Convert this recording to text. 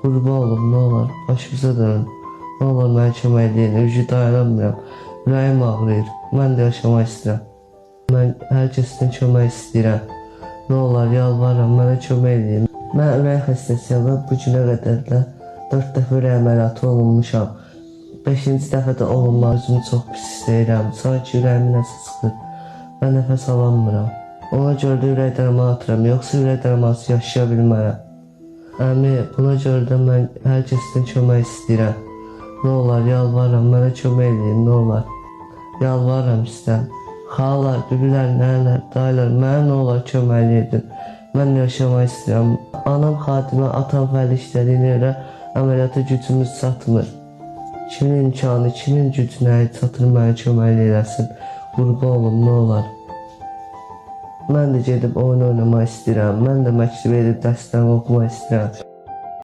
Qurban olum, nə olar, başımıza dönün. Nə olar mənə kömək eləyin, üzü dayanamıram. Ürəyim ağrıyır, mən də yaşamaq istəyirəm. Mən hər kəsdən kömək istəyirəm. Nə olar, yalvarıram, mənə kömək eləyin. Mən ürək xəstəsiyəm və bu günə qədər də 4 dəfə ürək əməliyyatı olunmuşam. 5-ci dəfə də olunma, özümü çox pis istəyirəm. Sanki ürəyimin nəsə çıxır. Mən nəfəs alamıram. Ona görə də ürək dərmanı atıram, yoxsa ürək dərmanı yaşaya bilmərəm. Əmi, buna görə də mən hər kəsdən kömək istəyirəm. Nə olar, yalvarıram, mənə kömək eləyin, nə olar. Yalvarıram sizdən. Xalalar, bibilər, nənələr, dayılar, mənə nə olar kömək edin. Mən yaşamaq istəyirəm. Anam xadimə, atam fəali işlədiyinə görə əməliyyata gücümüz çatmır. Kimin imkanı, kimin gücünə çatır mənə kömək eləsin. Qurban olum, nə olar. Mən də gedib oyun oynamaq istəyirəm. Mən də məktəbə edib dərslərimi oxumaq istəyirəm.